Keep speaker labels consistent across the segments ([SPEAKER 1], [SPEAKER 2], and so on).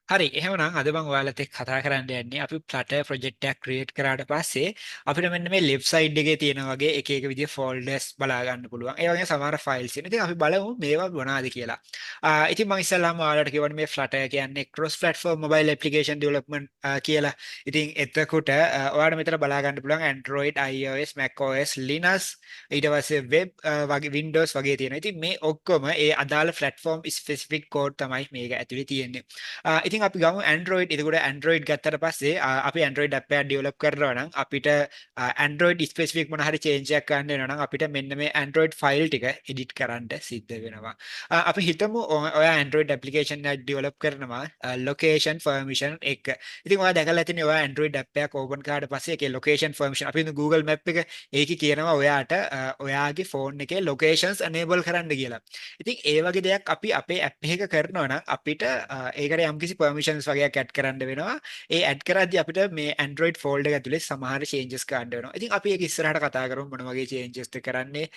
[SPEAKER 1] හරි එහෙමනම් අද මම ඔයාලත් එක්ක කතා කරන්න යන්නේ අපි Flutter project එකක් create කරාට පස්සේ අපිට මෙන්න මේ left side එකේ තියෙන වගේ එක එක විදිහේ folders බලා ගන්න පුළුවන්. ඒ වගේම සමහර files ඉන්න. ඉතින් අපි බලමු මේවා මොනවාද කියලා. ඉතින් මම ඉස්සෙල්ලාම ඔයාලට කියවනේ මේ Flutter කියන්නේ cross platform mobile application development කියලා. ඉතින් එතකොට ඔයාලට මෙතන බලා ගන්න පුළුවන් Android, iOS, macOS, Linux ඊට පස්සේ web වගේ Windows වගේ තියෙනවා. ඉතින් මේ ඔක්කොම ඒ අදාළ platform specific code තමයි මේක ඇතුලේ තියෙන්නේ. ඉතින් අපි ගමු Android. එතකොට Android ගත්තට පස්සේ අපි Android app එකක් develop කරනවා නම් අපිට Android specific මොන හරි change එකක් ගන්න වෙනවා නම් අපිට මෙන්න මේ Android file ටික edit කරන්න සිද්ධ වෙනවා. අපි හිතමු ඔයා Android application එකක් develop කරනවා location permission එක. ඉතින් ඔයා දැකලා ඇතිනේ ඔයා Android app එකක් open කරාට පස්සේ ඒකේ location permission අපි Google map එක ඒකේ කියනවා ඔයාට ඔයාගේ phone එකේ locations enable කරන්න කියලා. ඉතින් ඒ වගේ දෙයක් අපි අපේ app එකක කරනවා නම් අපිට ඒකට යම්කිසි permissions වගේක් add කරන්න වෙනවා. ඒ add කරද්දී අපිට මේ Android folder එක ඇතුලේ සමහර changes කරන්න වෙනවා. ඉතින් අපි ඒක ඉස්සරහට කතා කරමු මොන වගේ changes ද කරන්නේ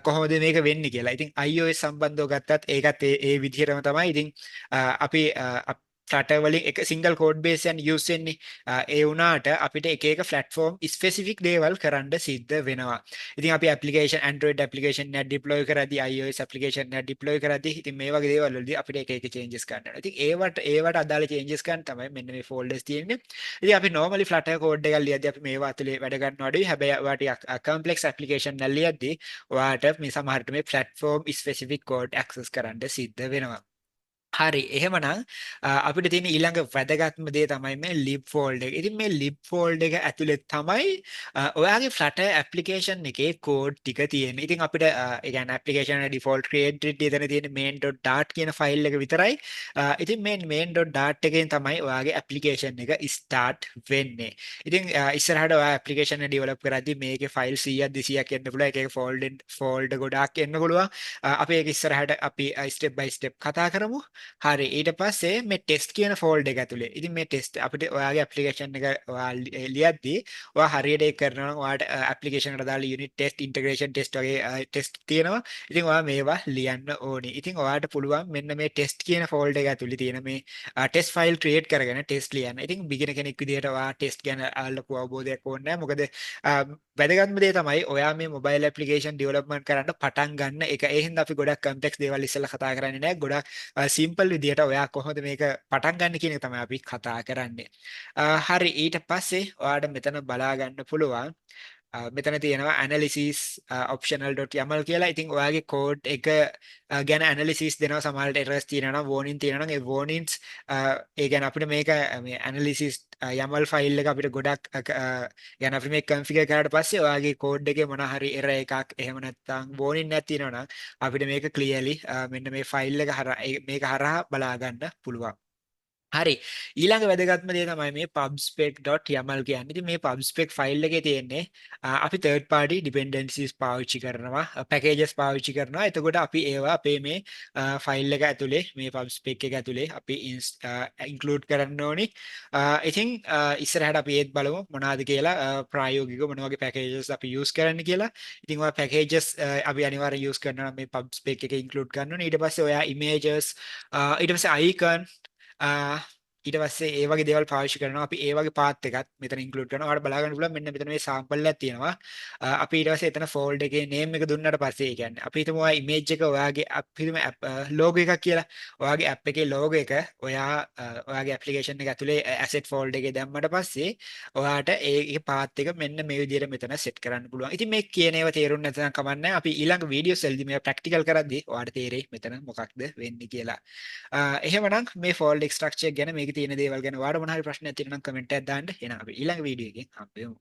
[SPEAKER 1] කොහොමද මේක වෙන්නේ කියලා. ඉතින් iOS සම්බන්ධව ගත්තත් ඒකත් ඒ විදිහටම තමයි. ඉතින් අපි Flutter වලින් එක single code base එකක් use වෙන්නේ. ඒ වුණාට අපිට එක එක platform specific දේවල් කරන්න සිද්ධ වෙනවා. ඉතින් අපි application Android application එක deploy කරද්දී iOS application එක deploy කරද්දී ඉතින් මේ වගේ දේවල් වලදී අපිට එක එක changes කරන්න වෙනවා. ඉතින් ඒවට අදාළ changes කරන්න තමයි මෙන්න මේ folders තියෙන්නේ. ඉතින් අපි normally Flutter code එකක් ලියද්දී අපි මේවා ඇතුලේ වැඩ ගන්නවා අඩුයි. හැබැයි ඔයාට complex application එකක් ලියද්දී ඔයාට මේ සමහරට මේ platform specific code access කරන්න සිද්ධ වෙනවා. හරි එහෙමනම් අපිට තියෙන ඊළඟ වැදගත්ම දේ තමයි මේ lib folder එක. ඉතින් මේ lib folder එක ඇතුලේ තමයි ඔයාගේ Flutter application එකේ code ටික තියෙන්නේ. ඉතින් අපිට ඒ කියන්නේ application එක default created එතන තියෙන main.dart කියන file එක විතරයි. ඉතින් මේ main.dart එකෙන් තමයි ඔයාගේ application එක start වෙන්නේ. ඉතින් ඉස්සරහට ඔයා application එක develop කරද්දී මේකේ file 100ක් 200ක් එන්න පුළුවන්. එක එක folder ගොඩාක් එන්න පුළුවන්. අපි ඒක ඉස්සරහට අපි step by step කතා කරමු. හරි ඊට පස්සේ මේ ටෙස්ට් කියන ෆෝල්ඩර් එක ඇතුලේ. ඉතින් මේ ටෙස්ට් අපිට ඔයාගේ ඇප්ලිකේෂන් එක ඔයා ලියද්දී ඔයා හරියට ඒක කරනවා නම් ඔයාට ඇප්ලිකේෂන් එකට දාලා යුනිට් ටෙස්ට්, ඉන්ටිග්‍රේෂන් ටෙස්ට් වගේ ටෙස්ට් තියෙනවා. ඉතින් ඔයා මේවා ලියන්න ඕනේ. ඉතින් ඔයාට පුළුවන් මෙන්න මේ ටෙස්ට් කියන ෆෝල්ඩර් එක ඇතුලේ තියෙන මේ ටෙස්ට් ෆයිල් ක්‍රියේට් කරගෙන ටෙස්ට් ලියන්න. ඉතින් බිගිනර් කෙනෙක් විදිහට ඔයා ටෙස්ට් ගැන ලොකු අවබෝධයක් ඕනේ නැහැ. මොකද වැදගත්ම දේ තමයි ඔයා මේ මොබයිල් ඇප්ලිකේෂන් ඩෙවලොප්මන්ට් කරන්න පටන් ගන්න එක. ඒ හින්දා අපි ගොඩක් කම්ප්ලෙක්ස් දේවල් ඉස්සෙල්ලා කතා කරන්නේ නැහැ. ගොඩක් සිම්පල් විදියට ඔයා කොහොමද මේක පටන් ගන්න කියන එක තමයි අපි කතා කරන්නේ. හරි ඊට පස්සේ ඔයාට මෙතන බලා ගන්න පුළුවන් මෙතන තියෙනවා analysis optional.yaml කියලා. ඉතින් ඔයාගේ code එක ගැන analysis දෙනවා. සමහරවිට errors තියෙනවා නම් warning තියෙනවා නම් ඒ warnings ඒ කියන්නේ අපිට මේක මේ analysis YAML file එක අපිට ගොඩක් يعني අපි මේක configure කරාට පස්සේ ඔයාගේ code එකේ මොන හරි error එකක් එහෙම නැත්නම් warning එකක් තියෙනවා නම් අපිට මේක clearly මෙන්න මේ file එක හරහා මේක හරහා බලා ගන්න පුළුවන්. හරි ඊළඟ වැදගත්ම දේ තමයි මේ pubspec.yaml කියන්නේ. ඉතින් මේ pubspec ෆයිල් එකේ තියෙන්නේ අපි third party dependencies පාවිච්චි කරනවා, packages පාවිච්චි කරනවා. එතකොට අපි ඒවා අපේ මේ ෆයිල් එක ඇතුලේ මේ pubspec එක ඇතුලේ අපි include කරන්න ඕනි. ඉතින් ඉස්සරහට අපි ඒත් බලමු මොනවද කියලා ප්‍රායෝගිකව මොන වගේ packages අපි use කරන්න කියලා. ඉතින් ඔය packages අපි අනිවාර්යෙන් use කරනවා මේ pubspec එකේ include කරන්න ඕනේ. ඊට පස්සේ ඔයා images ඊට පස්සේ icon ඊට පස්සේ ඒ වගේ දේවල් පාවිච්චි කරනවා. අපි ඒ වගේ පාත් එකත් මෙතන ඉන්ක්ලූඩ් කරනවා. ඔයාලට බලා ගන්න පුළුවන් මෙන්න මෙතන මේ සාම්පල් එකක් තියෙනවා. අපි ඊට පස්සේ එතන ෆෝල්ඩර් එකේ name එක දුන්නාට පස්සේ ඒ කියන්නේ අපි හිතමු ඔයා image එක ඔයාගේ අපි හිතමු logo එකක් කියලා. ඔයාගේ app එකේ logo එක ඔයාගේ application එක ඇතුලේ asset folder එකේ දැම්මට පස්සේ ඔයාට ඒකේ පාත් එක මෙන්න මේ විදිහට මෙතන set කරන්න පුළුවන්. ඉතින් මේ කියන ඒවා තේරුම් නැත්නම් කමක් නැහැ. අපි ඊළඟ වීඩියෝස් වලදී මේවා ප්‍රැක්ටිකල් කරද්දී ඔයාලට තේරෙයි මෙතන මොකක්ද වෙන්නේ කියලා. එහෙමනම් මේ ෆෝල්ඩර් ස්ට්‍රක්චර් ගැන මේකේ තියෙන දේවල් ගැන ඔයාලට මොන හරි ප්‍රශ්නයක් තියෙනවා නම් කමෙන්ට් එකක් දාන්න. එහෙනම් අපි ඊළඟ වීඩියෝ එකෙන් හම්බෙමු.